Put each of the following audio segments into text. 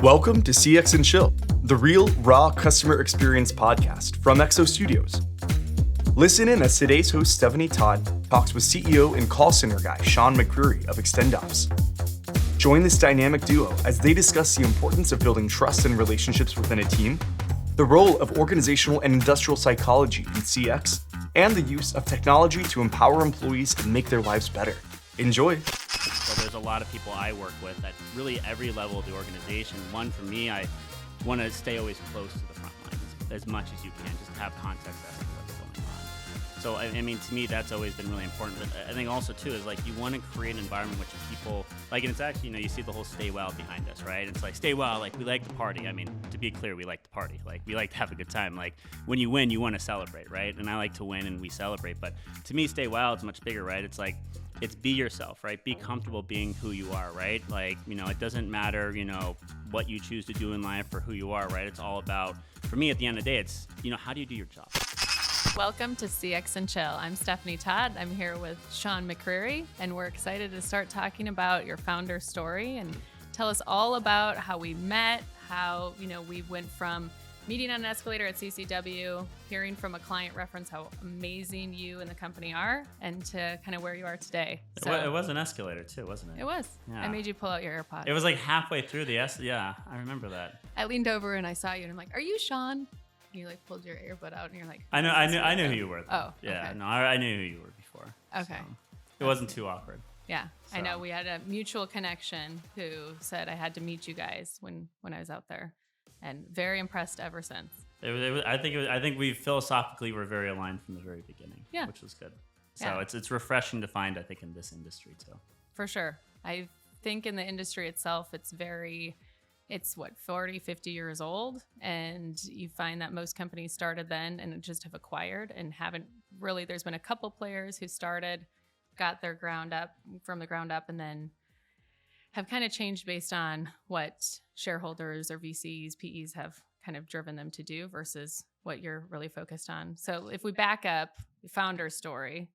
Welcome to CX&Chill, the real, raw customer experience podcast from XOStudios. Listen in as today's host, Stephanie Todd, talks with CEO and call center guy, Sean McCreery of XtendOps. Join this dynamic duo as they discuss the importance of building trust and relationships within a team, the role of organizational and industrial psychology in CX, and the use of technology to empower employees and make their lives better. Enjoy. So there's a lot of people I work with at really every level of the organization. One, for me, I want to stay always close to the front line as much as you can, just to have context as to what's going on. So, I mean, to me, that's always been really important. But I think also, too, is like you want to create an environment which people, like, and it's actually, you see the whole stay well behind us, right? It's like, stay well, like, we like to party. I mean, to be clear, we like to party. Like, we like to have a good time. Like, when you win, you want to celebrate, right? And I like to win and we celebrate. But to me, stay well, it's much bigger, right? It's like, it's be yourself, right? Be comfortable being who you are, right? Like, it doesn't matter, what you choose to do in life or who you are, right? It's all about, for me, at the end of the day, it's, how do you do your job? Welcome to CX&Chill. I'm Stephanie Todd. I'm here with Sean McCreery, and we're excited to start talking about your founder story and tell us all about how we met, how, we went from meeting on an escalator at CCW, hearing from a client reference how amazing you and the company are, and to kind of where you are today. So, it was an escalator too, wasn't it? It was. Yeah. I made you pull out your AirPods. It was like halfway through yeah, I remember that. I leaned over and I saw you and I'm like, are you Sean? And you like pulled your earbud out and you're like, I knew who you were. Though. Oh, yeah, okay. No, I knew who you were before. Okay. So it wasn't too awkward. Yeah, So. I know we had a mutual connection who said I had to meet you guys when I was out there, and very impressed ever since. I think we philosophically were very aligned from the very beginning, Yeah. which was good. So Yeah. it's refreshing to find, I think, in this industry too. For sure. I think in the industry itself, it's 40, 50 years old. And you find that most companies started then and just have acquired and haven't really, there's been a couple players who started, got their from the ground up, and then have kind of changed based on what shareholders or VCs, PEs have kind of driven them to do versus what you're really focused on. So if we back up, founder story,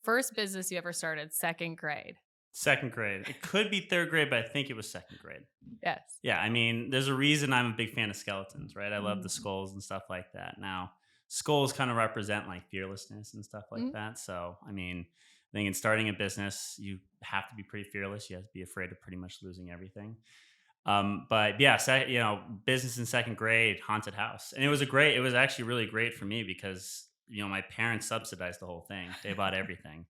first business you ever started, second grade. Second grade. It could be third grade, but I think it was second grade. Yes. Yeah, I mean, there's a reason I'm a big fan of skeletons, right? I love the skulls and stuff like that. Now, skulls kind of represent like fearlessness and stuff like that. So, I mean, I think in starting a business, you have to be pretty fearless. You have to be afraid of pretty much losing everything. But yeah, business in second grade, haunted house. And it was actually really great for me because, my parents subsidized the whole thing. They bought everything.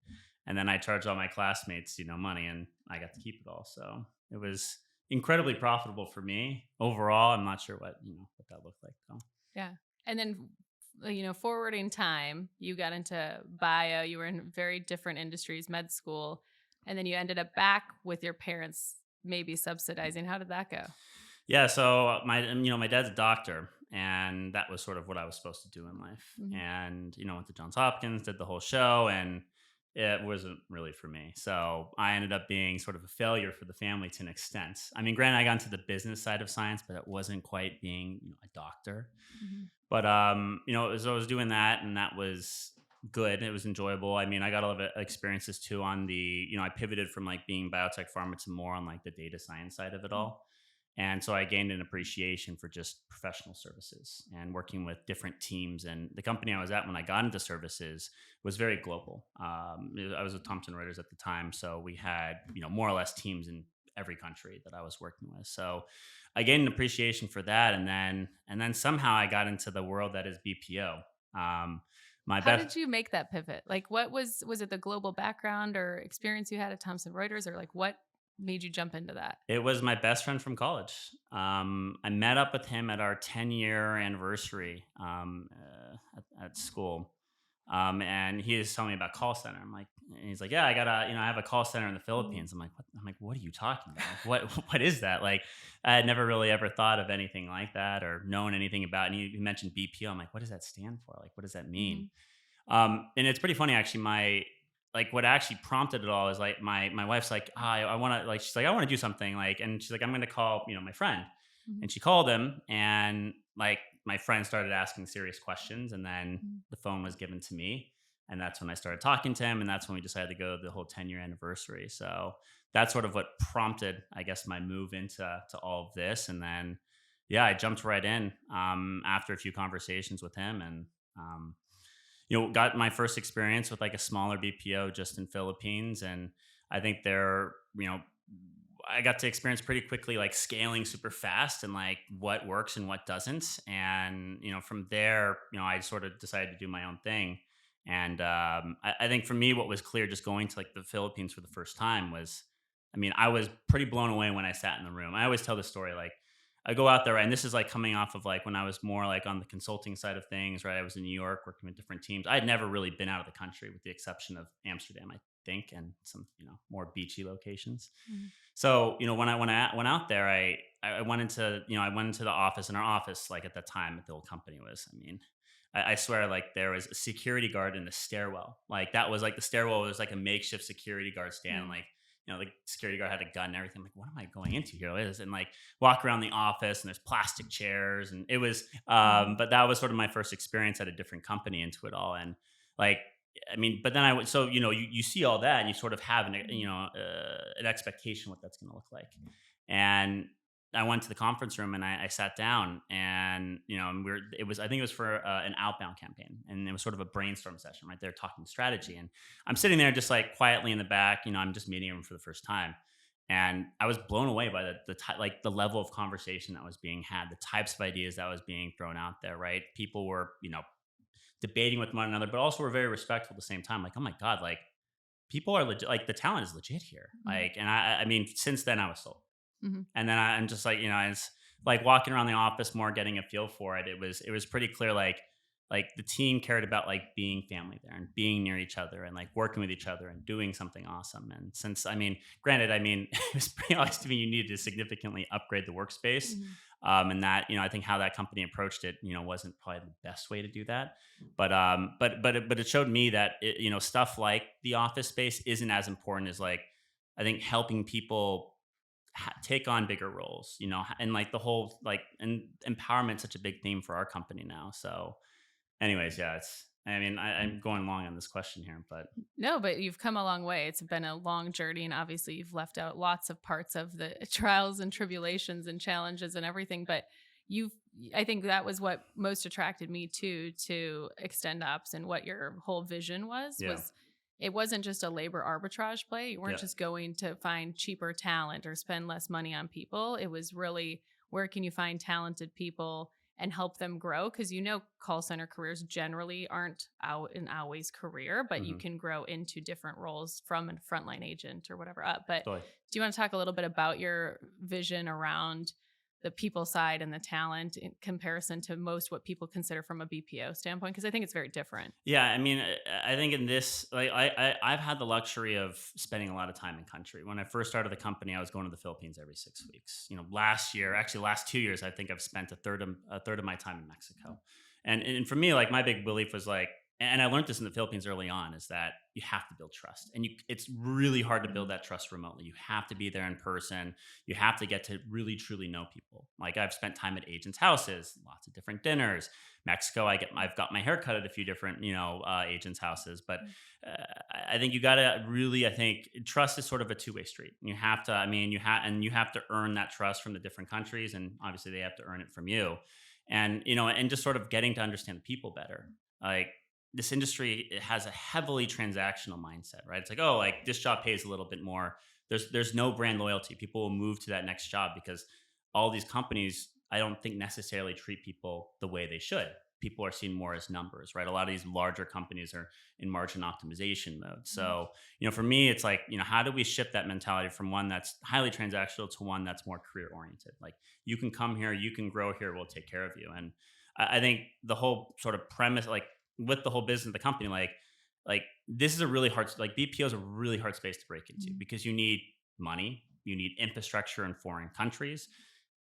And then I charged all my classmates, money, and I got to keep it all. So it was incredibly profitable for me. Overall, I'm not sure what that looked like though. Yeah. And then, forwarding time, you got into bio, you were in very different industries, med school, and then you ended up back with your parents maybe subsidizing. How did that go? Yeah. So my dad's a doctor, and that was sort of what I was supposed to do in life. Mm-hmm. And, went to Johns Hopkins, did the whole show, and it wasn't really for me. So I ended up being sort of a failure for the family to an extent. I mean, granted, I got into the business side of science, but it wasn't quite being a doctor. Mm-hmm. But, so I was doing that, and that was good. It was enjoyable. I mean, I got a lot of experiences too on I pivoted from like being biotech pharma to more on like the data science side of it all. And so I gained an appreciation for just professional services and working with different teams. And the company I was at when I got into services was very global. I was with Thomson Reuters at the time. So we had, more or less teams in every country that I was working with. So I gained an appreciation for that. And then somehow I got into the world that is BPO. How did you make that pivot? Like, what was it the global background or experience you had at Thomson Reuters, or like what made you jump into that? It was my best friend from college. I met up with him at our 10-year anniversary at school. And he was telling me about call center. I'm like, and he's like, yeah, I have a call center in the Philippines. I'm like, what are you talking about? What is that? Like, I had never really ever thought of anything like that or known anything about it. And he mentioned BPO. I'm like, what does that stand for? Like, what does that mean? And it's pretty funny, actually. What actually prompted it all is like my wife's like, I want to she's like, I want to do something and she's like, I'm going to call, my friend. Mm-hmm. And she called him, and my friend started asking serious questions, and then the phone was given to me. And that's when I started talking to him, and that's when we decided to go the whole 10-year anniversary. So that's sort of what prompted, I guess, my move into all of this. And then, yeah, I jumped right in after a few conversations with him, and um, got my first experience with like a smaller BPO just in Philippines. And I think I got to experience pretty quickly like scaling super fast and like what works and what doesn't. And, from there, I sort of decided to do my own thing. And I think for me, what was clear just going to like the Philippines for the first time was, I mean, I was pretty blown away when I sat in the room. I always tell the story like, I go out there, and this is like coming off of like when I was more like on the consulting side of things, right? I was in New York working with different teams. I had never really been out of the country with the exception of Amsterdam, I think, and some, more beachy locations. Mhm. So, when I went out there, I went into, I went into the office, and our office, like at the time at the old company was, I mean, I swear, like there was a security guard in the stairwell. Like that was like the stairwell was like a makeshift security guard stand. Mm. Like, the security guard had a gun and everything. I'm like, what am I going into here? And like walk around the office, and there's plastic chairs, and it was, Mhm. but that was sort of my first experience at a different company into it all. And like, I mean, but then I would, so, you see all that, and you sort of have an expectation what that's going to look like. And I went to the conference room, and I sat down, and and I think it was for an outbound campaign, and it was sort of a brainstorm session right there talking strategy. And I'm sitting there just like quietly in the back, I'm just meeting him for the first time. And I was blown away by like the level of conversation that was being had, the types of ideas that was being thrown out there, right? People were, debating with one another, but also were very respectful at the same time. Like, oh my God, like people are legit, like the talent is legit here. Mhm. Like, and I mean, since then I was sold. Mhm. And then I'm just like, it's like walking around the office more, getting a feel for it. It was pretty clear, like the team cared about like being family there and being near each other and like working with each other and doing something awesome. And since, I mean, granted, I mean, it was pretty obvious to me you needed to significantly upgrade the workspace. Mhm. And that, I think how that company approached it, wasn't probably the best way to do that. But it showed me that stuff like the office space isn't as important as like, I think helping people take on bigger roles, and like the whole like and empowerment such a big theme for our company now. So, anyways, yeah, I mean, I'm going long on this question here, but No, but you've come a long way. It's been a long journey, and obviously you've left out lots of parts of the trials and tribulations and challenges and everything. But you've, I think that was what most attracted me to XtendOps and what your whole vision was. yeah, Was it wasn't just a labor arbitrage play. You weren't yeah, just going to find cheaper talent or spend less money on people. It was really where can you find talented people and help them grow, because call center careers generally aren't out and always career, but you hmm, can grow into different roles from a frontline agent or whatever up. But totally. do you want to talk a little bit about your vision around the people side and the talent in comparison to most what people consider from a BPO standpoint? Because I think it's very different. Yeah, I mean, I think in this, like, I've had the luxury of spending a lot of time in country. When I first started the company, I was going to the Philippines every 6 weeks. Last year, actually, last 2 years, I think I've spent a third of my time in Mexico. And for me, like, my big belief was like, and I learned this in the Philippines early on, is that you have to build trust, and it's really hard to build that trust remotely. You have to be there in person. You have to get to really truly know people. Like I've spent time at agents' houses, lots of different dinners. Mexico, I've got my hair cut at a few different agents' houses, but I think you gotta really, I think trust is sort of a two-way street. You have to, I mean, you have to earn that trust from the different countries, and obviously they have to earn it from you, and and just sort of getting to understand the people better. Like this industry, it has a heavily transactional mindset, right? It's like, oh, like this job pays a little bit more. There's no brand loyalty. People will move to that next job because all these companies, I don't think necessarily treat people the way they should. People are seen more as numbers, right? A lot of these larger companies are in margin optimization mode. So, for me, it's like, how do we shift that mentality from one that's highly transactional to one that's more career oriented? Like, you can come here, you can grow here, we'll take care of you. And I think the whole sort of premise, like with the whole business of the company, like this is a really hard, like BPO is a really hard space to break into Mhm. because you need money, you need infrastructure in foreign countries,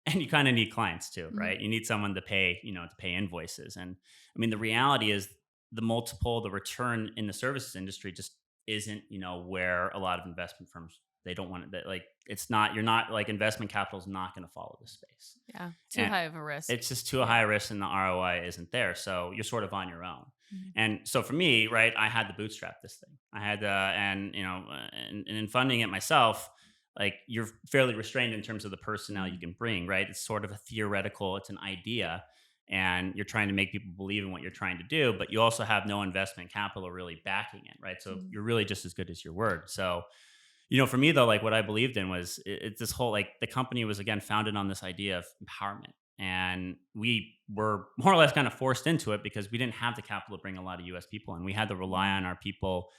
and you kind of need clients too, Mhm. right? You need someone to pay, to pay invoices. And I mean, the reality is the return in the services industry just isn't, where a lot of investment firms They don't want it. Like it's not. You're not like investment capital is not going to follow this space. Yeah, too And high of a risk. it's just too Yeah. high a risk, and the ROI isn't there. So you're sort of on your own. Mhm. And so for me, right, I had to bootstrap this thing. I had to, and and in funding it myself, like you're fairly restrained in terms of the personnel you can bring, right? It's sort of a theoretical, it's an idea, and you're trying to make people believe in what you're trying to do, but you also have no investment capital really backing it, right? So Mhm. you're really just as good as your word. So, for me though, like what I believed in was it's this whole like the company was again founded on this idea of empowerment. And we were more or less kind of forced into it because we didn't have the capital to bring a lot of US people in. We had to rely on our people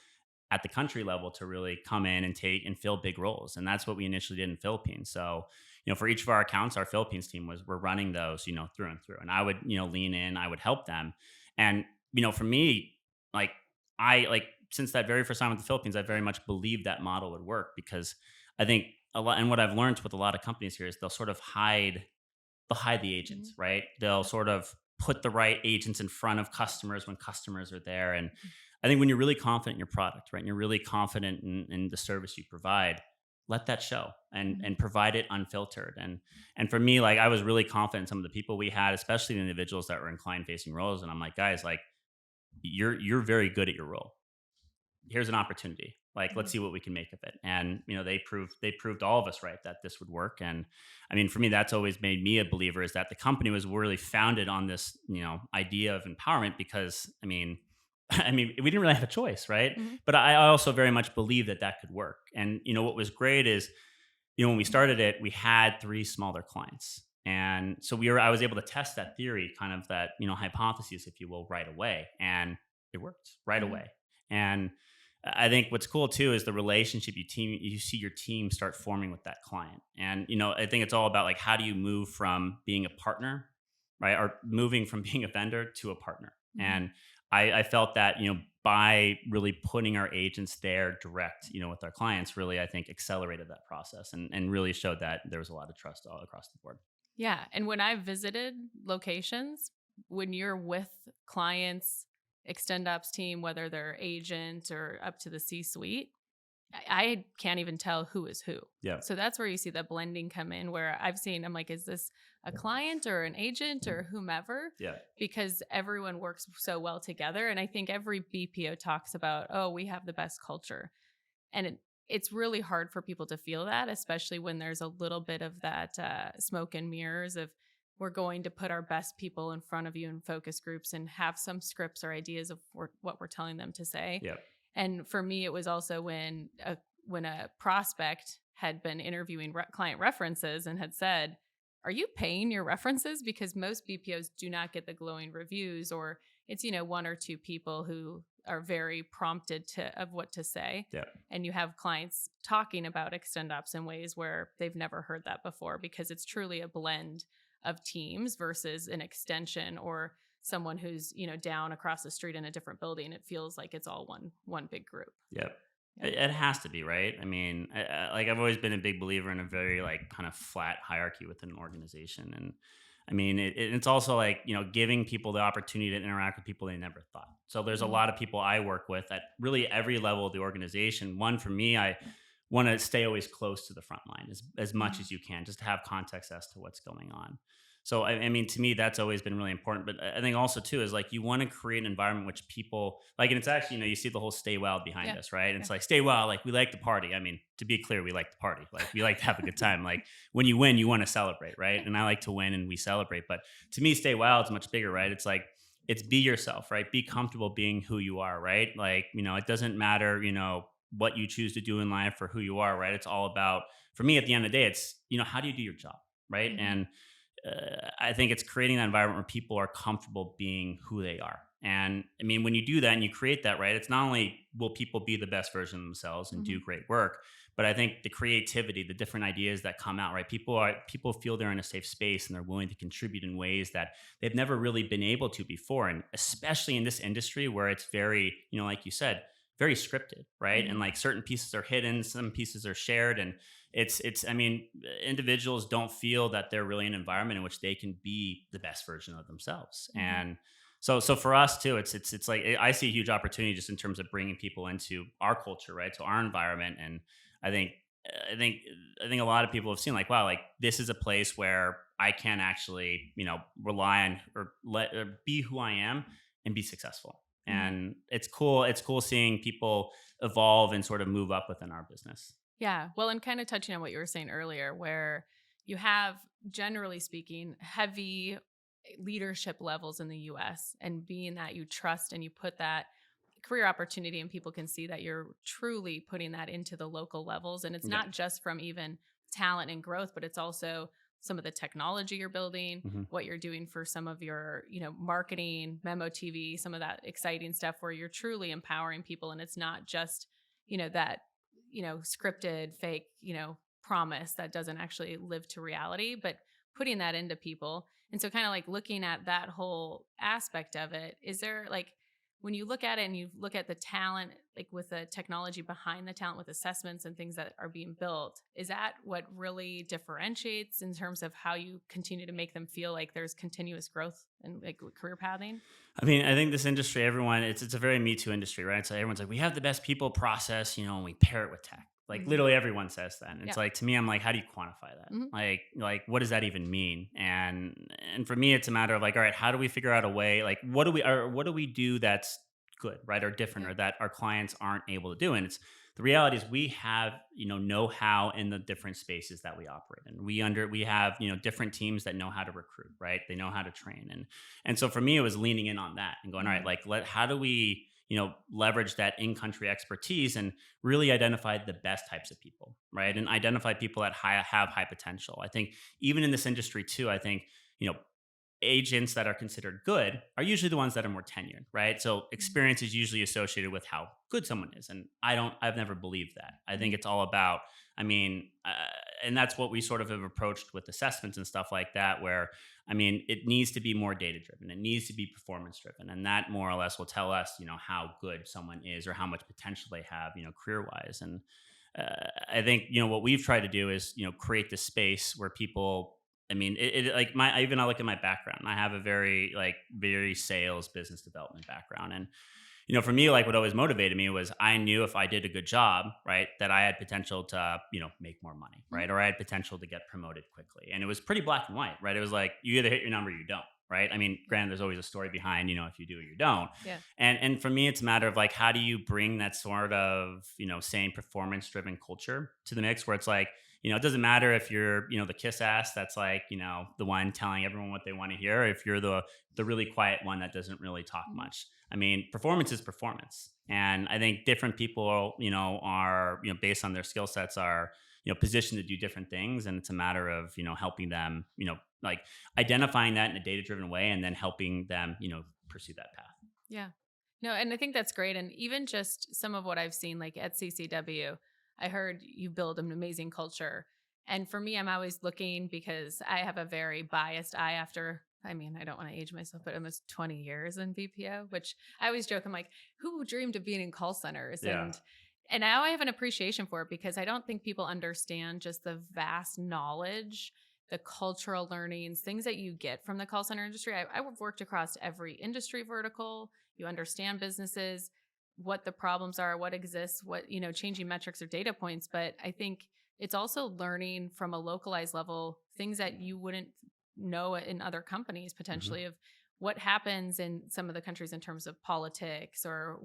at the country level to really come in and take and fill big roles. And that's what we initially did in Philippines. So, for each of our accounts, our Philippines team we're running those, through and through. And I would, lean in, I would help them. And, for me, like since that very first time with the Philippines, I very much believed that model would work because I think a lot, and what I've learned with a lot of companies here is they'll hide the agents, Mhm. right? They'll sort of put the right agents in front of customers when customers are there. And I think when you're really confident in your product, right, and you're really confident in the service you provide, let that show and Mhm. and provide it unfiltered. And for me, like I was really confident in some of the people we had, especially the individuals that were in client facing roles. And I'm like, guys, like you're very good at your role. Here's an opportunity. Like, let's Mhm. see what we can make of it. And they proved all of us right that this would work. And I mean, for me, that's always made me a believer is that the company was really founded on this, idea of empowerment because I mean, we didn't really have a choice, right? Mhm. But I also very much believe that that could work. And what was great is, when we started it, we had 3 smaller clients. And so I was able to test that theory, kind of that, hypothesis, if you will, right away. And it worked right Mhm. away. And I think what's cool too is the relationship you see your team start forming with that client. And, I think it's all about like, how do you move from being a partner, right? Or moving from being a vendor to a partner. Mhm. And I felt that, by really putting our agents there direct, with our clients, really, I think accelerated that process and really showed that there was a lot of trust all across the board. Yeah, and when I visited locations, when you're with clients, XtendOps team, whether they're agent or up to the C-suite, I can't even tell who is who. Yeah. So that's where you see the blending come in, where I've seen, I'm like, is this a client or an agent or whomever? Yeah. Because everyone works so well together. And I think every BPO talks about, oh, we have the best culture. And it's really hard for people to feel that, especially when there's a little bit of that smoke and mirrors of we're going to put our best people in front of you in focus groups and have some scripts or ideas of what we're telling them to say. Yeah. And for me, it was also when a prospect had been interviewing client references and had said, "Are you paying your references?" Because most BPOs do not get the glowing reviews, or it's one or two people who are very prompted of what to say. Yeah. And you have clients talking about XtendOps in ways where they've never heard that before because it's truly a blend of teams versus an extension or someone who's down across the street in a different building. It feels like it's all one big group. Yeah. Yeah. It has to be, right? I mean, like I've always been a big believer in a very like kind of flat hierarchy within an organization. And I mean, it's also like, giving people the opportunity to interact with people they never thought. So there's a Mhm. lot of people I work with at really every level of the organization. One, for me, I want to stay always close to the front line as much Mhm. as you can, just to have context as to what's going on. So I mean, to me, that's always been really important. But I think also too is like you want to create an environment which people like, and it's actually you see the whole stay wild behind Yeah. us, right? And Yeah. it's like stay wild, like we like to party. I mean, to be clear, we like to party, like we like to have a good time. Like when you win, you want to celebrate, right? And I like to win, and we celebrate. But to me, stay wild is much bigger, right? It's like it's be yourself, right? Be comfortable being who you are, right? Like it doesn't matter, what you choose to do in life or who you are, right? It's all about for me at the end of the day, it's how do you do your job, right? Mhm. And I think it's creating that environment where people are comfortable being who they are. And I mean, when you do that and you create that, right, it's not only will people be the best version of themselves and do Mhm. great work, but I think the creativity, the different ideas that come out, right? People feel they're in a safe space and they're willing to contribute in ways that they've never really been able to before. And especially in this industry where it's very, like you said, very scripted, right? And Mhm. like certain pieces are hidden, some pieces are shared, and it's I mean individuals don't feel that they're really in an environment in which they can be the best version of themselves. Mhm. And so for us too, it's like I see a huge opportunity just in terms of bringing people into our culture, right? So our environment. And I think I think I think a lot of people have seen like, wow, like this is a place where I can actually, rely on or be who I am and be successful. Mhm. And it's cool. It's cool seeing people evolve and sort of move up within our business. Yeah. Well, and kind of touching on what you were saying earlier, where you have, generally speaking, heavy leadership levels in the US, and being that you trust and you put that career opportunity and people can see that you're truly putting that into the local levels. And it's Yeah. not just from even talent and growth, but it's also some of the technology you're building, Hmm. what you're doing for some of your, marketing, memo TV, some of that exciting stuff where you're truly empowering people. And it's not just, that, scripted, fake, promise that doesn't actually live to reality, but putting that into people. And so kind of like looking at that whole aspect of it, is there like, when you look at it and you look at the talent, like with the technology behind the talent, with assessments and things that are being built, is that what really differentiates in terms of how you continue to make them feel like there's continuous growth and like career pathing? I mean, I think this industry, everyone, it's a very Me Too industry, right? So everyone's like, we have the best people process, and we pair it with tech. Like Hmm. literally everyone says that. And it's Yeah. like to me, I'm like, how do you quantify that? Hmm. Like what does that even mean? And for me, it's a matter of like, all right, how do we figure out a way? Like, what do we do that's good, right, or different, Yeah. or that our clients aren't able to do? And it's the reality is we have know-how in the different spaces that we operate in. We have different teams that know how to recruit, right? They know how to train, and so for me, it was leaning in on that and going, all right, Hmm. like how do we, leverage that in-country expertise and really identify the best types of people, right? And identify people that have high potential. I think even in this industry too, I think, agents that are considered good are usually the ones that are more tenured, right? So experience is usually associated with how good someone is. And I've never believed that. I think Hmm. it's all about, I mean, and that's what we sort of have approached with assessments and stuff like that, where, I mean, it needs to be more data driven. It needs to be performance driven. And that more or less will tell us, how good someone is or how much potential they have, career wise. And I think, what we've tried to do is, create this space where people, I mean, like I look at my background. I have a very sales business development background. And, for me, like what always motivated me was I knew if I did a good job, right, that I had potential to, make more money, Hmm. right? Or I had potential to get promoted quickly. And it was pretty black and white, right? It was like you either hit your number or you don't, right? I mean, Yeah. granted, there's always a story behind, if you do or you don't. Yeah. And for me, it's a matter of like, how do you bring that sort of, same performance driven culture to the mix where it's like, it doesn't matter if you're, the kiss ass that's like, the one telling everyone what they want to hear, or if you're the really quiet one that doesn't really talk Hmm. much. I mean, performance is performance. And I think different people, are, based on their skill sets are, positioned to do different things. And it's a matter of, helping them, like identifying that in a data driven way and then helping them, pursue that path. Yeah. No, and I think that's great. And even just some of what I've seen, like at CCW, I heard you build an amazing culture. And for me, I'm always looking because I have a very biased eye after, I mean, I don't want to age myself, but almost 20 years in BPO, which I always joke, I'm like, who dreamed of being in call centers? Yeah. And now I have an appreciation for it because I don't think people understand just the vast knowledge, the cultural learnings, things that you get from the call center industry. I've worked across every industry vertical. You understand businesses, what the problems are, what exists, what, changing metrics or data points. But I think it's also learning from a localized level things that you wouldn't know in other companies Hmm. potentially, of what happens in some of the countries in terms of politics, or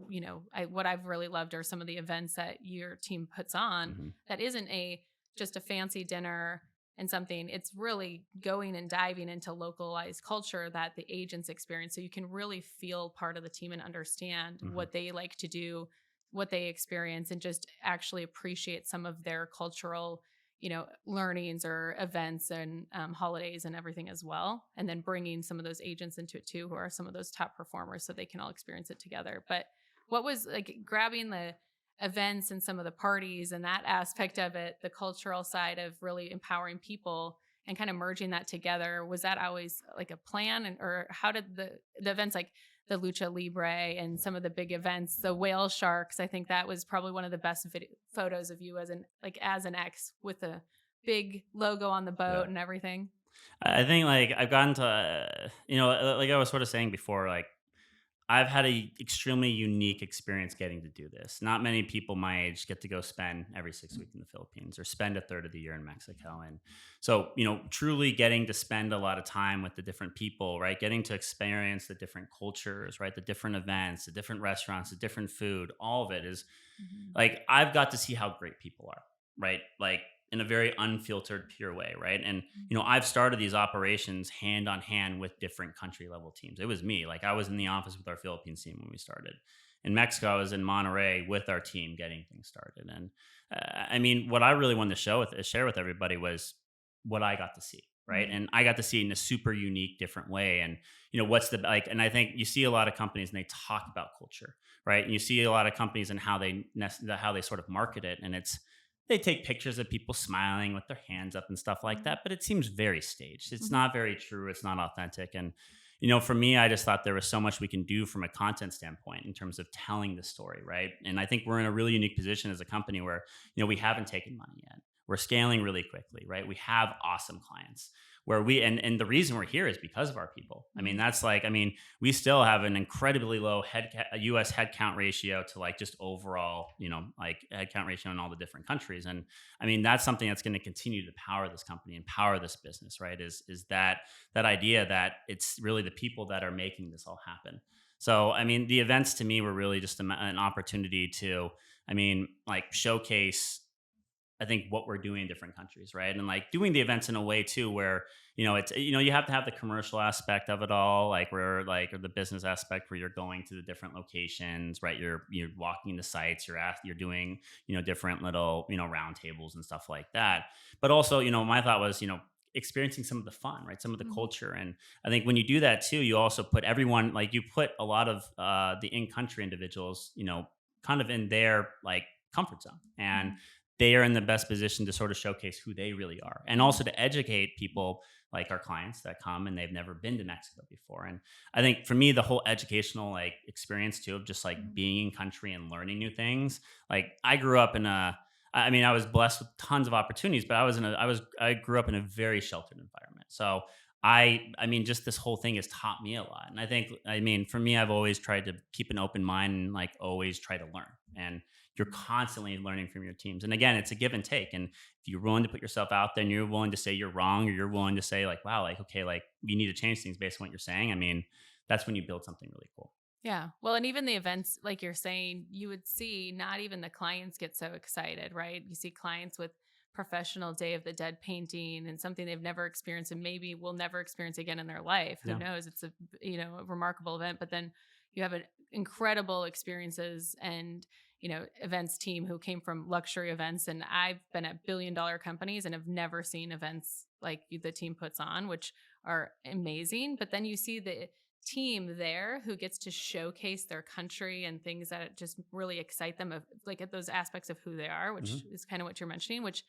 what I've really loved are some of the events that your team puts on Hmm. that isn't a just a fancy dinner and something. It's really going and diving into localized culture that the agents experience, so you can really feel part of the team and understand Hmm. what they like to do, what they experience, and just actually appreciate some of their cultural, learnings or events and holidays and everything as well. And then bringing some of those agents into it too, who are some of those top performers, so they can all experience it together. But what was like grabbing the events and some of the parties and that aspect of it, the cultural side of really empowering people and kind of merging that together, was that always like a plan? And or how did the events like the Lucha Libre and some of the big events, the whale sharks, I think that was probably one of the best photos of you as an ex with a big logo on the Yeah. boat and everything. I think like I've gotten to, like I was sort of saying before, like I've had a extremely unique experience getting to do this. Not many people my age get to go spend every 6 weeks in the Philippines or spend a third of the year in Mexico. And so, truly getting to spend a lot of time with the different people, right? Getting to experience the different cultures, right? The different events, the different restaurants, the different food, all of it is Mhm. like I've got to see how great people are, right? Like in a very unfiltered, pure way, right? And I've started these operations hand on hand with different country level teams. It was me, like I was in the office with our Philippines team when we started. In Mexico, I was in Monterrey with our team getting things started. And what I really wanted to share with everybody was what I got to see, right? Mhm. And I got to see it in a super unique, different way. And what's the like? And I think you see a lot of companies and they talk about culture, right? And you see a lot of companies and how they sort of market it, and they take pictures of people smiling with their hands up and stuff like that, but it seems very staged. It's Mhm. not very true. It's not authentic. And for me, I just thought there was so much we can do from a content standpoint in terms of telling the story, right? And I think we're in a really unique position as a company where we haven't taken money yet. We're scaling really quickly, right? We have awesome clients where and the reason we're here is because of our people. Mhm. We still have an incredibly low US headcount ratio to like just overall, like headcount ratio in all the different countries. And that's something that's going to continue to power this company and power this business, right? Is that idea that it's really the people that are making this all happen. So, the events to me were really just an opportunity to, like showcase I think what we're doing in different countries, right? And like doing the events in a way too, where it's you have to have the commercial aspect of it all, like where like or the business aspect where you're going to the different locations, right? You're walking the sites, you're doing different little round tables and stuff like that. But also my thought was experiencing some of the fun, right? Some of the Mhm. culture, and I think when you do that too, you also put everyone like you put a lot of the in country individuals, kind of in their like comfort zone and Mhm. they are in the best position to sort of showcase who they really are and Mhm. also to educate people like our clients that come and they've never been to Mexico before. And I think for me, the whole educational like experience too of just like Mhm. being in country and learning new things. Like I grew up in I was blessed with tons of opportunities, but I grew up in a very sheltered environment. So just this whole thing has taught me a lot. And I think, for me, I've always tried to keep an open mind and like always try to learn. And you're constantly learning from your teams. And again, it's a give and take. And if you're willing to put yourself out there and you're willing to say you're wrong, or you're willing to say like, wow, like, okay, like we need to change things based on what you're saying. That's when you build something really cool. Yeah. Well, and even the events, like you're saying, you would see not even the clients get so excited, right? You see clients with professional Day of the Dead painting and something they've never experienced and maybe will never experience again in their life. Who Yeah. knows? It's a remarkable event, but then you have an incredible experiences and, events team who came from luxury events. And I've been at billion-dollar companies and have never seen events like the team puts on, which are amazing. But then you see the team there who gets to showcase their country and things that just really excite them of like at those aspects of who they are, which Hmm. is kind of what you're mentioning, which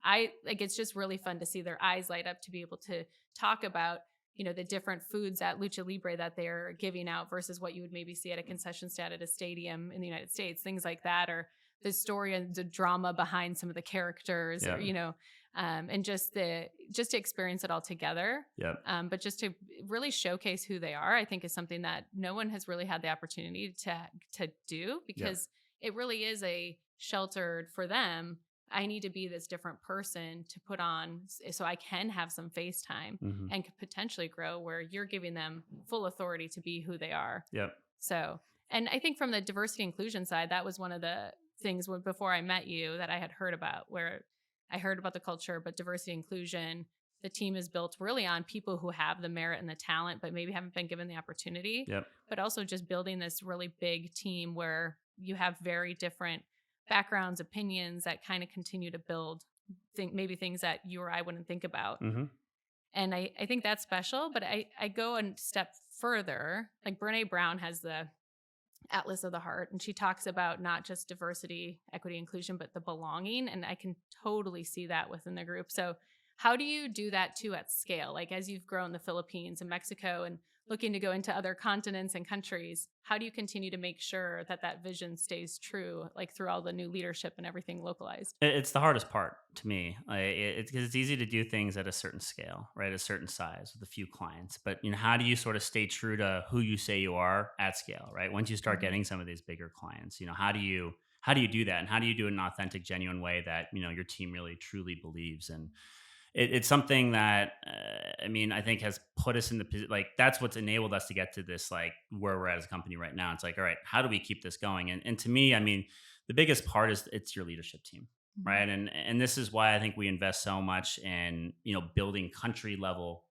I like. It's just really fun to see their eyes light up to be able to talk about the different foods at Lucha Libre that they're giving out versus what you would maybe see at a concession stand at a stadium in the United States, things like that, or the story and the drama behind some of the characters, or Yeah. and just to experience it all together, Yeah. but just to really showcase who they are, I think is something that no one has really had the opportunity to do Yeah. because it really is a sheltered for them. I need to be this different person to put on so I can have some face time Hmm. and could potentially grow where you're giving them full authority to be who they are. Yeah. So, and I think from the diversity inclusion side, that was one of the things before I met you that I had heard about, where I heard about the culture, but diversity inclusion, the team is built really on people who have the merit and the talent, but maybe haven't been given the opportunity. Yeah. But also just building this really big team where you have very different backgrounds, opinions that kind of continue to build maybe things that you or I wouldn't think about. Hmm. And I think that's special, but I go a step further. Like Brene Brown has the Atlas of the Heart, and she talks about not just diversity, equity, inclusion, but the belonging. And I can totally see that within the group. So how do you do that too at scale? Like as you've grown the Philippines and Mexico and looking to go into other continents and countries, how do you continue to make sure that that vision stays true, like through all the new leadership and everything localized? It's the hardest part to me. Because it's easy to do things at a certain scale, right? A certain size with a few clients. But how do you sort of stay true to who you say you are at scale, right? Once you start Mhm. getting some of these bigger clients, how do you do that, and how do you do it in an authentic, genuine way that your team really truly believes? And it's something that I think has put us in the like that's what's enabled us to get to this, like where we're at as a company right now. It's like, all right, how do we keep this going? And to me, the biggest part is it's your leadership team, Mhm. right? And this is why I think we invest so much in building country level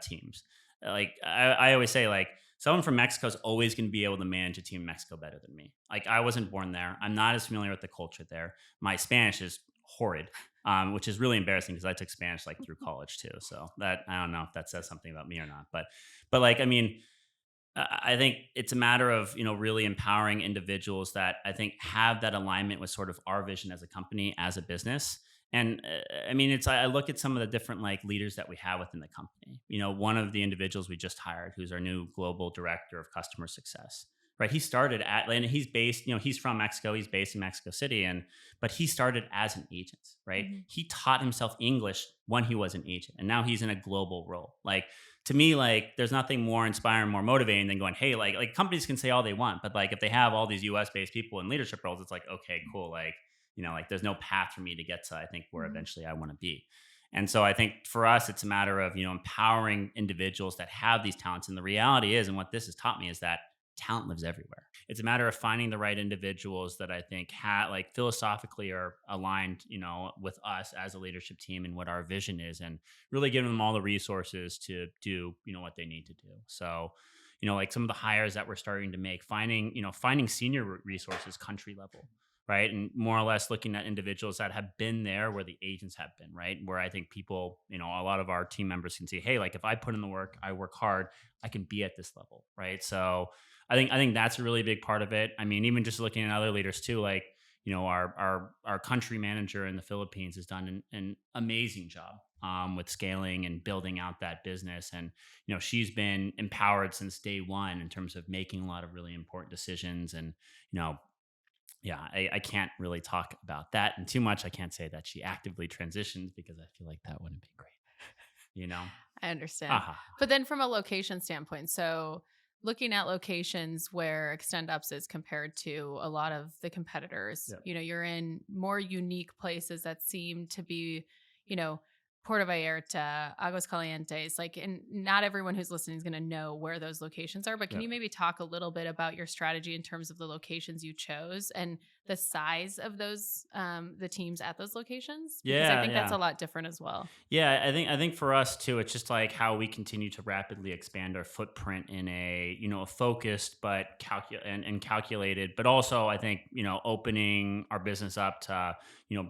teams. Like I always say, like someone from Mexico is always going to be able to manage a team in Mexico better than me. Like I wasn't born there. I'm not as familiar with the culture there. My Spanish is horrid, which is really embarrassing because I took Spanish like through college too. So that I don't know if that says something about me or not. But like I think it's a matter of really empowering individuals that I think have that alignment with sort of our vision as a company, as a business. And it's I look at some of the different like leaders that we have within the company. One of the individuals we just hired, who's our new global director of customer success. Right, he started at, and he's based, he's from Mexico. He's based in Mexico City, but he started as an agent. Right, Mhm. he taught himself English when he was an agent, and now he's in a global role. Like to me, like there's nothing more inspiring, more motivating than going, hey, like companies can say all they want, but like if they have all these US based people in leadership roles, it's like, okay, cool. Like, like there's no path for me to get to, I think, where Mhm. eventually I want to be. And so I think for us, it's a matter of, empowering individuals that have these talents. And the reality is, and what this has taught me is that talent lives everywhere. It's a matter of finding the right individuals that I think like philosophically are aligned, with us as a leadership team and what our vision is, and really giving them all the resources to do, what they need to do. So, like some of the hires that we're starting to make, finding senior resources, country level, right? And more or less looking at individuals that have been there where the agents have been, right? Where I think people, a lot of our team members can see, hey, like if I put in the work, I work hard, I can be at this level, right? So I think that's a really big part of it. Even just looking at other leaders too, like our country manager in the Philippines has done an amazing job with scaling and building out that business. And she's been empowered since day one in terms of making a lot of really important decisions. And you know, yeah, I can't really talk about that and too much. I can't say that she actively transitioned because I feel like that wouldn't be great. You know, I understand. Aha. But then from a location standpoint, so looking at locations where XtendOps is compared to a lot of the competitors, Yeah. you're in more unique places that seem to be, you know, Puerto Vallarta, Aguas Calientes, like, and not everyone who's listening is going to know where those locations are, but can Yeah. you maybe talk a little bit about your strategy in terms of the locations you chose and the size of those, the teams at those locations? Because I Yeah. think that's Yeah. a lot different as well. Yeah, I think for us too, it's just like how we continue to rapidly expand our footprint in a focused but and calculated, but also I think opening our business up to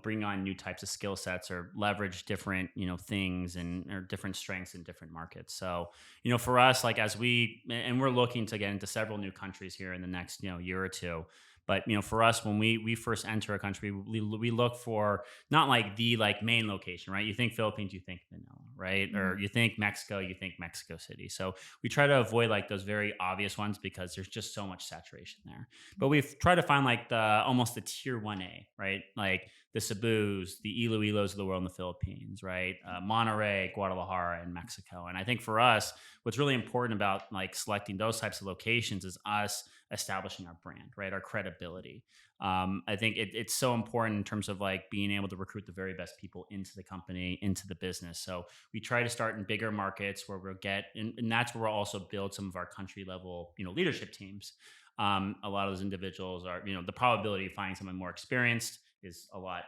bring on new types of skill sets or leverage different things and or different strengths in different markets. So for us, like as we're looking to get into several new countries here in the next year or two. But for us, when we first enter a country, we look for not like the like main location, right? You think Philippines, you think Manila, right? Or Mhm. you think Mexico, you think Mexico City. So we try to avoid like those very obvious ones because there's just so much saturation there. But we've tried to find like the almost the tier 1A, right? Like the Cebu's, the Iloilos of the world in the Philippines, right? Monterrey, Guadalajara, and Mexico. And I think for us, what's really important about like selecting those types of locations is us establishing our brand, right? Our credibility. I think it's so important in terms of like being able to recruit the very best people into the company, into the business. So we try to start in bigger markets where we'll get, and that's where we'll also build some of our country level, leadership teams. A lot of those individuals are, the probability of finding someone more experienced is a lot,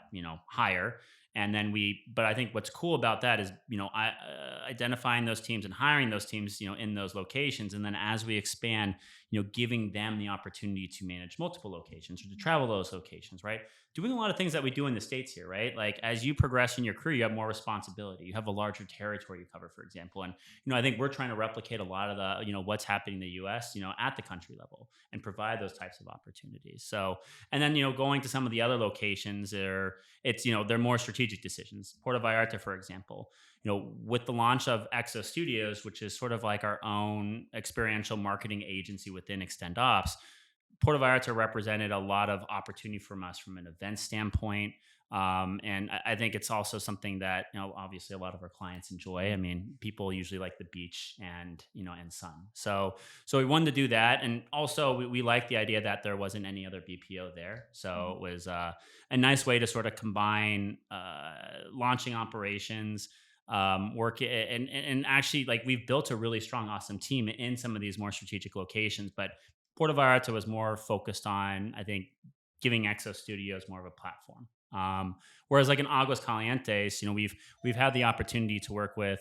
higher. And then but I think what's cool about that is, identifying those teams and hiring those teams, in those locations. And then as we expand, giving them the opportunity to manage multiple locations or to travel those locations, right? Doing a lot of things that we do in the States here, right? Like as you progress in your career, you have more responsibility. You have a larger territory you cover, for example. And, I think we're trying to replicate a lot of the, what's happening in the US, at the country level and provide those types of opportunities. So, and then, going to some of the other locations they're more strategic strategic decisions. Puerto Vallarta, for example, with the launch of XOStudios, which is sort of like our own experiential marketing agency within XtendOps, Puerto Vallarta represented a lot of opportunity from us from an event standpoint. And I think it's also something that, obviously a lot of our clients enjoy. I mean, people usually like the beach and sun. So we wanted to do that. And also we like the idea that there wasn't any other BPO there. So it was a nice way to sort of combine launching operations, work and actually, like, we've built a really strong, awesome team in some of these more strategic locations, but Puerto Vallarta was more focused on, I think, giving Exo Studios more of a platform. Whereas like in Aguas Calientes, we've had the opportunity to work with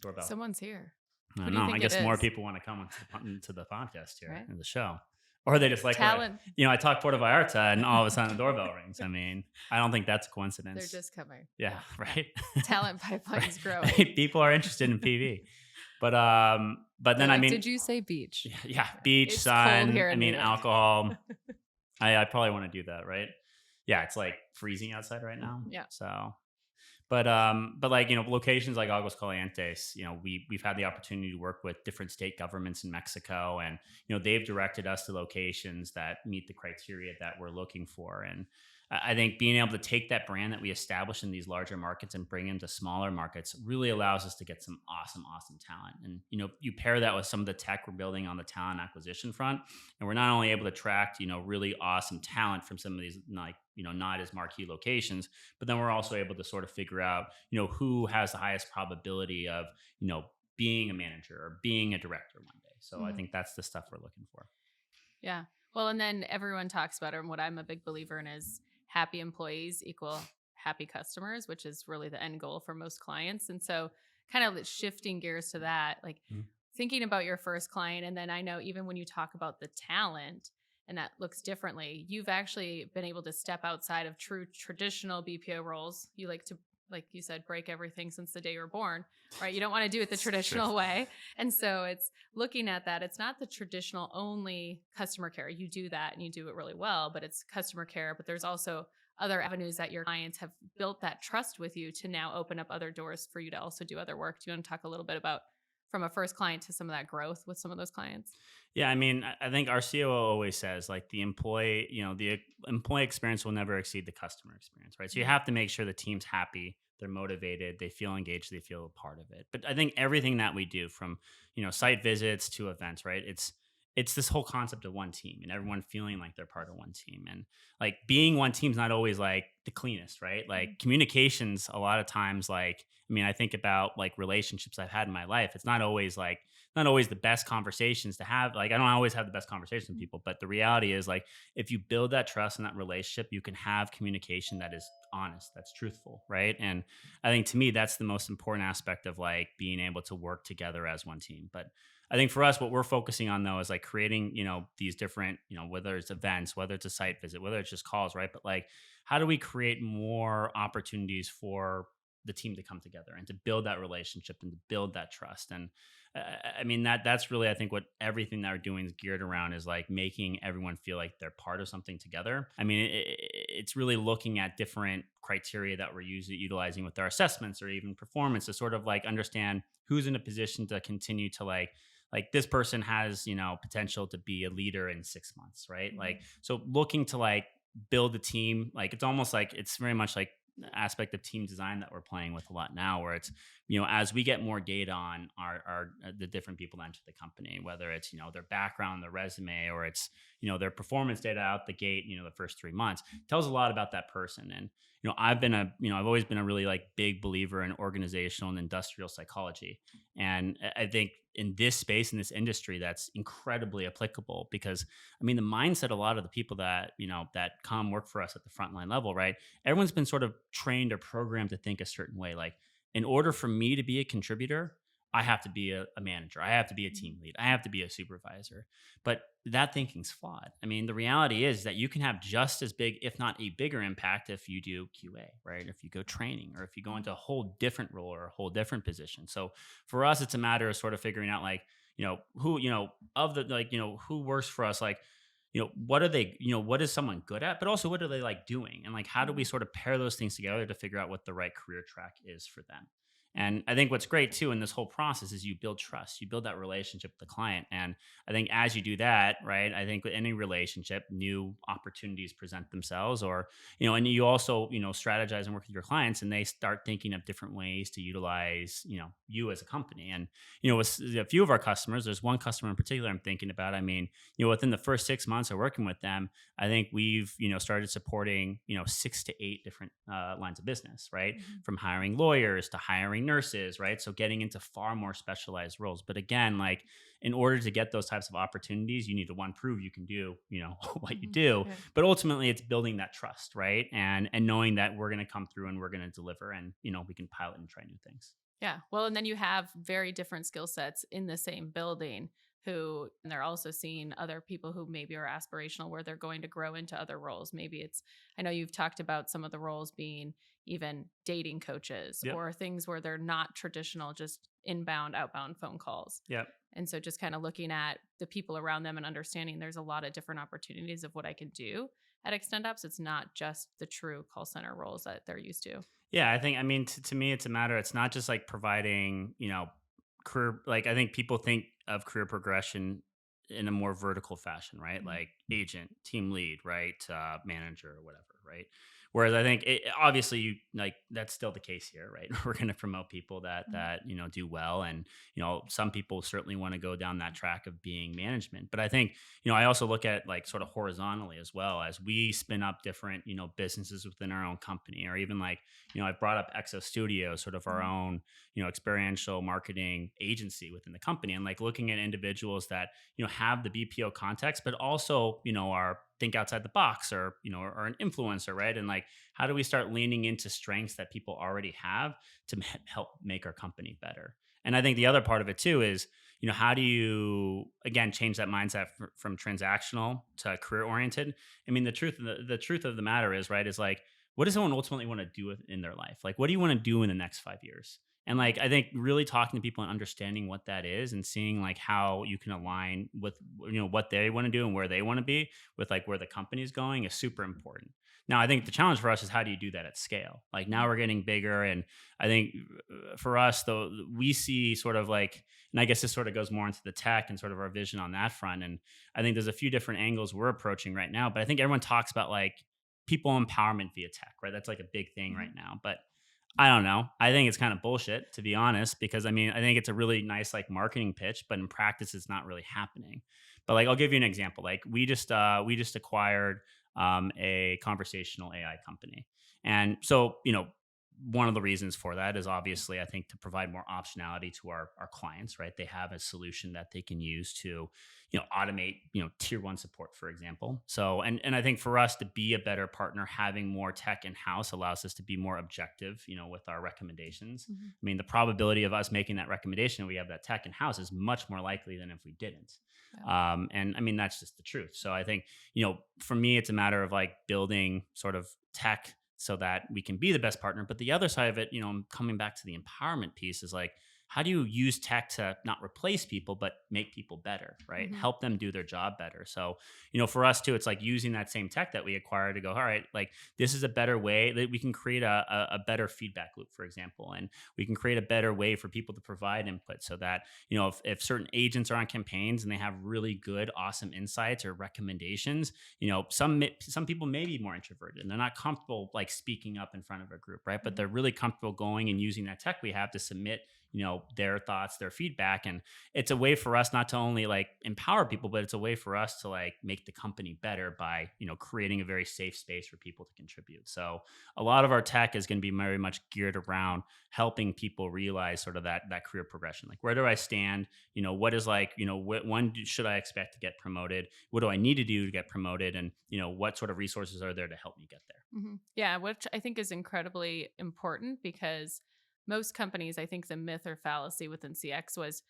doorbell. Someone's here. I Who don't do you know. I think guess it more is? people want to come into the podcast here Right. in the show, or they just like Talent. I talk Puerto Vallarta and all of a sudden the doorbell rings. I mean, I don't think that's a coincidence. They're just coming. Yeah, right. Talent pipeline's growing. People are interested in PV. But then They're like, I mean, did you say beach? yeah, beach, It's sun. cold here in I mean, New York. alcohol. I probably want to do that, right? Yeah, it's like freezing outside right now. Yeah. So, but like locations like Aguas Calientes, we've had the opportunity to work with different state governments in Mexico, and they've directed us to locations that meet the criteria that we're looking for. And I think being able to take that brand that we establish in these larger markets and bring into smaller markets really allows us to get some awesome talent. And, you pair that with some of the tech we're building on the talent acquisition front, and we're not only able to attract, really awesome talent from some of these, like, not as marquee locations, but then we're also able to sort of figure out, who has the highest probability of, being a manager or being a director one day. So I think that's the stuff we're looking for. Yeah. Well, and then everyone talks about it. And what I'm a big believer in is happy employees equal happy customers, which is really the end goal for most clients. And so kind of shifting gears to that, like thinking about your first client. And then I know even when you talk about the talent and that looks differently, you've actually been able to step outside of true traditional BPO roles. You like to, like you said, break everything since the day you were born, right? You don't want to do it the traditional way. And so it's looking at that. It's not the traditional only customer care. You do that and you do it really well, but it's customer care. But there's also other avenues that your clients have built that trust with you to now open up other doors for you to also do other work. Do you want to talk a little bit about from a first client to some of that growth with some of those clients? Yeah, I mean, I think our COO always says, like, the employee experience will never exceed the customer experience, right? So you have to make sure the team's happy, they're motivated, they feel engaged, they feel a part of it. But I think everything that we do, from site visits to events, right? It's this whole concept of one team and everyone feeling like they're part of one team. And like being one team's not always like the cleanest, right? Like communications, a lot of times, like, I mean, I think about like relationships I've had in my life. It's not always the best conversations to have. Like, I don't always have the best conversations with people, but the reality is, like, if you build that trust and that relationship, you can have communication that is honest, that's truthful, right? And I think, to me, that's the most important aspect of like being able to work together as one team. But I think for us, what we're focusing on, though, is like creating, these different, whether it's events, whether it's a site visit, whether it's just calls, right? But like, how do we create more opportunities for the team to come together and to build that relationship and to build that trust? And I mean, that's really, I think, what everything that we're doing is geared around, is like making everyone feel like they're part of something together. I mean, it's really looking at different criteria that we're utilizing with our assessments or even performance to sort of like understand who's in a position to continue to like this person has, potential to be a leader in 6 months, right? Like, so looking to like build a team, like it's almost like it's very much like aspect of team design that we're playing with a lot now, where it's, as we get more data on our the different people that enter the company, whether it's, their background, their resume, or it's, their performance data out the gate, the first 3 months, tells a lot about that person. And, I've always been a really like big believer in organizational and industrial psychology. And I think in this space, in this industry, that's incredibly applicable, because I mean, the mindset, a lot of the people that, that come work for us at the frontline level, right? Everyone's been sort of trained or programmed to think a certain way. Like, in order for me to be a contributor, I have to be a manager. I have to be a team lead. I have to be a supervisor. But that thinking's flawed. I mean, the reality is that you can have just as big, if not a bigger impact, if you do QA, right? If you go training, or if you go into a whole different role or a whole different position. So for us, it's a matter of sort of figuring out, like, who, of the, like, who works for us. Like, what are they, what is someone good at, but also what are they like doing? And like, how do we Mhm. sort of pair those things together to figure out what the right career track is for them? And I think what's great too in this whole process is you build trust, you build that relationship with the client. And I think as you do that, right, I think with any relationship, new opportunities present themselves, or, and you also, strategize and work with your clients, and they start thinking of different ways to utilize, you as a company. And, with a few of our customers, there's one customer in particular I'm thinking about. I mean, within the first 6 months of working with them, I think we've, started supporting, 6 to 8 different lines of business, right? Mhm. From hiring lawyers to hiring nurses, right? So getting into far more specialized roles. But again, like in order to get those types of opportunities, you need to one, prove you can do, what you Mhm. do. Yeah. But ultimately it's building that trust, right? And knowing that we're going to come through and we're going to deliver, and, we can pilot and try new things. Yeah. Well, and then you have very different skill sets in the same building who and they're also seeing other people who maybe are aspirational where they're going to grow into other roles. Maybe it's, I know you've talked about some of the roles being even dating coaches Yep. or things where they're not traditional, just inbound, outbound phone calls. Yep. And so just kind of looking at the people around them and understanding there's a lot of different opportunities of what I can do at XtendOps. It's not just the true call center roles that they're used to. Yeah, I think, I mean, to me, it's a matter, it's not just like providing, career, like I think people think of career progression in a more vertical fashion, right? Mhm. Like agent, team lead, right? Manager or whatever, right? Whereas I think obviously you like that's still the case here, right? We're going to promote people Mhm. that do well, and some people certainly want to go down that track of being management. But I think I also look at like sort of horizontally as well, as we spin up different businesses within our own company, or even like I've brought up XOStudios, sort of our Mhm. own, experiential marketing agency within the company, and like looking at individuals that, have the BPO context, but also, are think outside the box, or, are an influencer, right? And like, how do we start leaning into strengths that people already have to help make our company better? And I think the other part of it too is, how do you again change that mindset from transactional to career oriented? I mean, the truth of the matter is, right, is like, what does someone ultimately want to do in their life? Like, what do you want to do in the next 5 years? And like, I think really talking to people and understanding what that is, and seeing like how you can align with, what they want to do and where they want to be with like where the company is going is super important. Now, I think the challenge for us is how do you do that at scale? Like now Mhm. we're getting bigger. And I think for us though, we see sort of like, and I guess this sort of goes more into the tech and sort of our vision on that front. And I think there's a few different angles we're approaching right now, but I think everyone talks about like people empowerment via tech, right? That's like a big thing Mhm. right now. But I don't know. I think it's kind of bullshit, to be honest, because I mean, I think it's a really nice like marketing pitch, but in practice, it's not really happening. But like, I'll give you an example. Like, we just acquired a conversational AI company, and so one of the reasons for that is obviously, I think, to provide more optionality to our clients, right? They have a solution that they can use to automate tier one support, for example. So and I think for us to be a better partner, having more tech in house allows us to be more objective with our recommendations. Mhm. I mean, the probability of us making that recommendation, we have that tech in house, is much more likely than if we didn't. Yeah. And I mean, that's just the truth. So I think for me, it's a matter of like building sort of tech so that we can be the best partner. But the other side of it, coming back to the empowerment piece, is like, how do you use tech to not replace people but make people better, right? Mhm. Help them do their job better. So for us too, it's like using that same tech that we acquired to go, all right, like this is a better way that we can create a better feedback loop, for example, and we can create a better way for people to provide input, so that if certain agents are on campaigns and they have really good awesome insights or recommendations, some people may be more introverted and they're not comfortable like speaking up in front of a group, right? But Mhm. they're really comfortable going and using that tech we have to submit their thoughts, their feedback. And it's a way for us not to only like empower people, but it's a way for us to like make the company better by creating a very safe space for people to contribute. So a lot of our tech is going to be very much geared around helping people realize sort of that career progression. Like, where do I stand? What is like, when should I expect to get promoted? What do I need to do to get promoted? And what sort of resources are there to help me get there? Mhm. Yeah, which I think is incredibly important because most companies, I think the myth or fallacy within CX was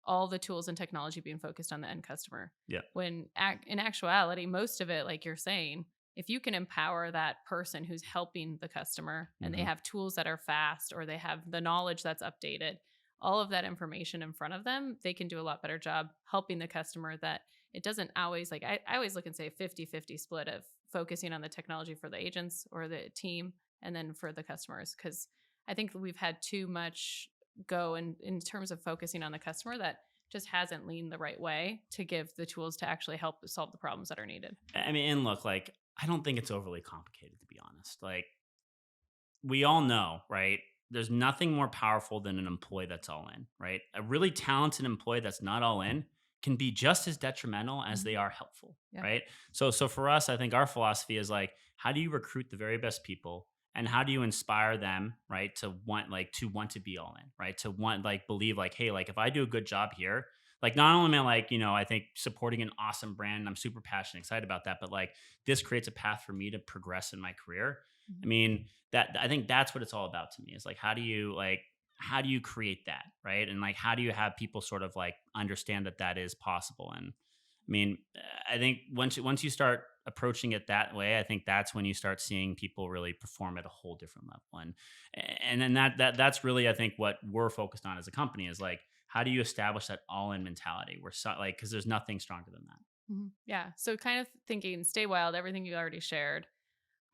all the tools and technology being focused on the end customer. Yeah. When in actuality, most of it, like you're saying, if you can empower that person who's helping the customer and they Hmm. have tools that are fast or they have the knowledge that's updated, all of that information in front of them, they can do a lot better job helping the customer that it doesn't always like, I always look and say 50-50 split of focusing on the technology for the agents or the team and then for the customers. Cause I think we've had too much go in terms of focusing on the customer that just hasn't leaned the right way to give the tools to actually help solve the problems that are needed. I mean, and look, like, I don't think it's overly complicated, to be honest. Like, we all know, right? There's nothing more powerful than an employee that's all in, right? A really talented employee that's not all in can be just as detrimental as they are helpful, Yeah. right? So for us, I think our philosophy is like, how do you recruit the very best people, and how do you inspire them, right, to want to be all in, right? To want, like, believe like, hey, like, if I do a good job here, like, not only am I, like, I think supporting an awesome brand and I'm super passionate, excited about that, but like, this creates a path for me to progress in my career. I mean, that I think that's what it's all about to me, is like, how do you create that, right? And like, how do you have people sort of like understand that that is possible? And I mean, I think once you start approaching it that way, I think that's when you start seeing people really perform at a whole different level. And then that's really, I think, what we're focused on as a company, is like, how do you establish that all in mentality? Because there's nothing stronger than that. Yeah. So kind of thinking, stay wild, everything you already shared.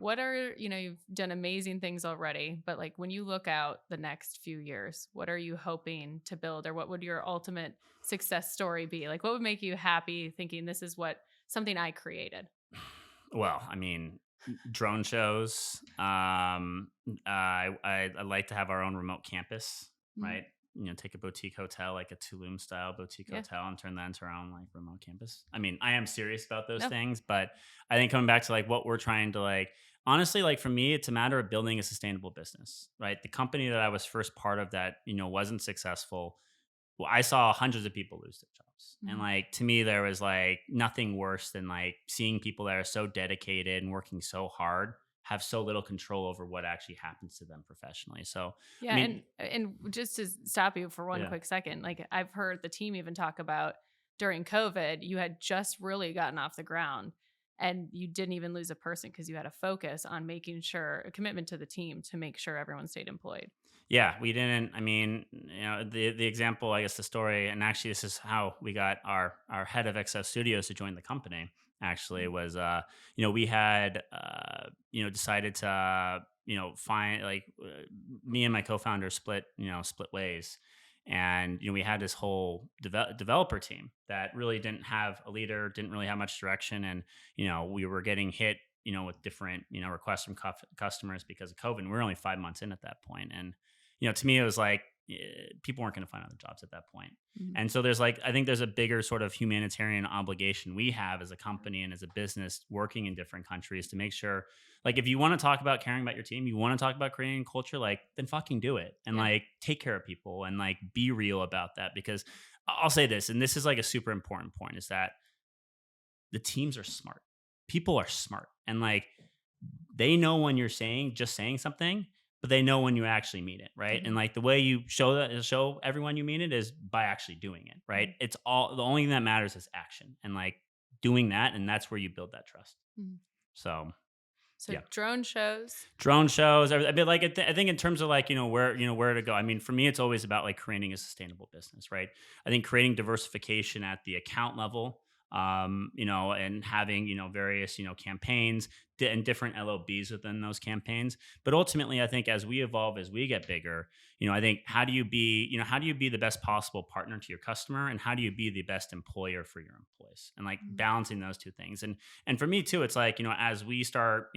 What are, you've done amazing things already, but like when you look out the next few years, what are you hoping to build, or what would your ultimate success story be? Like, what would make you happy thinking this is something I created? Well, I mean, drone shows. I like to have our own remote campus, Mhm. right? Take a boutique hotel, like a Tulum style boutique Yeah. hotel, and turn that into our own like remote campus. I mean, I am serious about those No. things, but I think coming back to like what we're trying to like, honestly, like for me, it's a matter of building a sustainable business, right? The company that I was first part of that, wasn't successful. Well, I saw hundreds of people lose their jobs. And Mhm. like, to me, there was like nothing worse than like seeing people that are so dedicated and working so hard have so little control over what actually happens to them professionally. So, I Yeah, mean, and just to stop you for one yeah. quick second, like I've heard the team even talk about during COVID, you had just really gotten off the ground and you didn't even lose a person because you had a focus on making sure a commitment to the team to make sure everyone stayed employed. Yeah, we didn't. I mean, the example, I guess, the story, and actually, this is how we got our head of XOStudios to join the company. Actually, was we had decided to find like me and my co-founder split ways, and we had this whole developer team that really didn't have a leader, didn't really have much direction, and we were getting hit with different requests from customers because of COVID. And we were only 5 months in at that point, and to me, it was like people weren't going to find other jobs at that point. Mhm. And so there's like, I think there's a bigger sort of humanitarian obligation we have as a company and as a business working in different countries to make sure, like, if you want to talk about caring about your team, you want to talk about creating a culture, like, then fucking do it and Yeah. like take care of people and like be real about that. Because I'll say this, and this is like a super important point, is that the teams are smart. People are smart, and like they know when you're just saying something, but they know when you actually mean it, right? And Mhm. like the way you show everyone you mean it is by actually doing it, right? Mhm. It's all, the only thing that matters is action and like doing that, and that's where you build that trust. Mhm. So So yeah, drone shows. drone shows. I mean, like I think in terms of like where to go. I mean, for me, it's always about like creating a sustainable business, right? I think creating diversification at the account level, and having various campaigns and different LOBs within those campaigns. But ultimately, I think as we evolve, as we get bigger, I think how do you be the best possible partner to your customer, and how do you be the best employer for your employees, and like Mhm. balancing those two things. And for me too, it's like, as we start,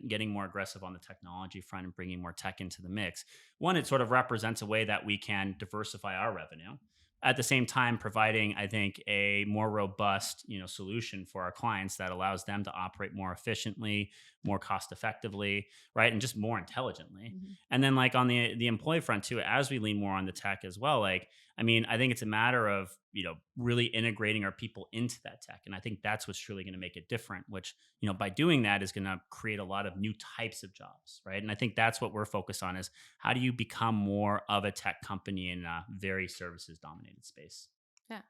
getting more aggressive on the technology front and bringing more tech into the mix, one, it sort of represents a way that we can diversify our revenue. At the same time, providing, I think, a more robust, solution for our clients that allows them to operate more efficiently, more cost effectively, right, and just more intelligently. Mhm. And then, like on the employee front too, as we lean more on the tech as well, like, I mean, I think it's a matter of, really integrating our people into that tech. And I think that's what's truly going to make it different, which, by doing that is going to create a lot of new types of jobs. Right. And I think that's what we're focused on, is how do you become more of a tech company in a very services dominated space? Yeah.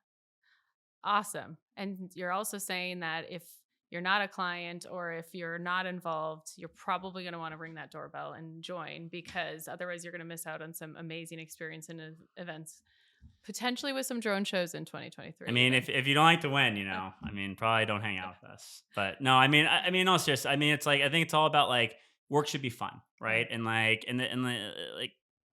Awesome. And you're also saying that if you're not a client or if you're not involved, you're probably going to want to ring that doorbell and join, because otherwise you're going to miss out on some amazing experience and events. Potentially with some drone shows in 2023. I mean, if you don't like to win, I mean, probably don't hang out with us. But no, I mean, no, seriously. I mean, it's like, I think it's all about like work should be fun, right? And like, like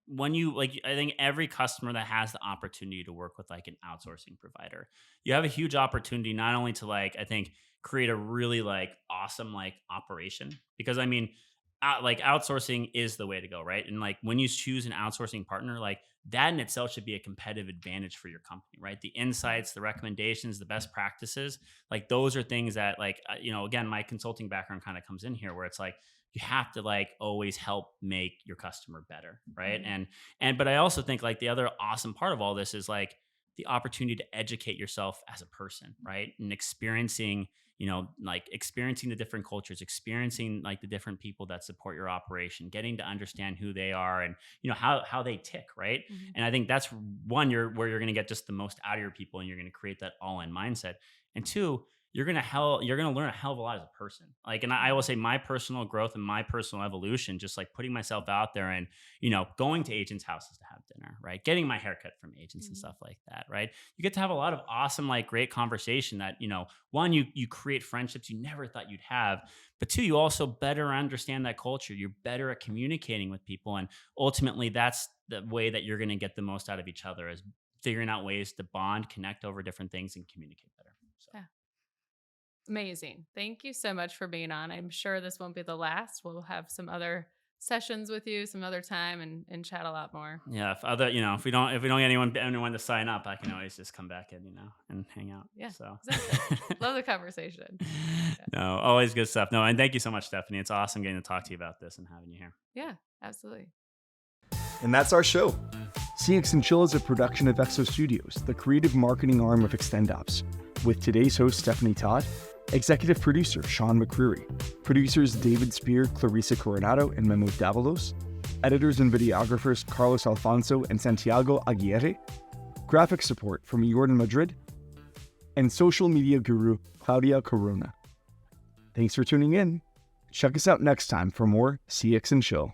when you like, I think every customer that has the opportunity to work with like an outsourcing provider, you have a huge opportunity not only to like, I think, create a really like awesome like operation, because I mean, like outsourcing is the way to go, right? And like when you choose an outsourcing partner, like that in itself should be a competitive advantage for your company, right? The insights, the recommendations, the best practices, like those are things that like, again, my consulting background kind of comes in here where it's like, you have to like always help make your customer better. Right. But I also think like the other awesome part of all this is like the opportunity to educate yourself as a person, right? And experiencing the different cultures, experiencing like the different people that support your operation, getting to understand who they are and, how they tick. Right. And I think that's one, where you're going to get just the most out of your people and you're going to create that all in mindset. And two, you're going to learn a hell of a lot as a person. Like, and I will say my personal growth and my personal evolution, just like putting myself out there and, going to agents' houses to have dinner, right? Getting my haircut from agents and stuff like that, right? You get to have a lot of awesome, like great conversation that, one, you create friendships you never thought you'd have, but two, you also better understand that culture. You're better at communicating with people. And ultimately that's the way that you're going to get the most out of each other, is figuring out ways to bond, connect over different things and communicate better. So. Yeah. Amazing. Thank you so much for being on. I'm sure this won't be the last. We'll have some other sessions with you some other time and chat a lot more. Yeah. If we don't get anyone to sign up, I can always just come back and hang out. Yeah. So Exactly. Love the conversation. Yeah. No, always good stuff. No, and thank you so much, Stephanie. It's awesome getting to talk to you about this and having you here. Yeah, absolutely. And that's our show. CX&Chill is a production of XOStudios, the creative marketing arm of XtendOps, with today's host, Stephanie Todd, executive producer, Sean McCreery, producers David Spear, Clarissa Coronado, and Memo Davalos, editors and videographers Carlos Alfonso and Santiago Aguirre, graphic support from Jordan Madrid, and social media guru Claudia Corona. Thanks for tuning in. Check us out next time for more CX&Chill.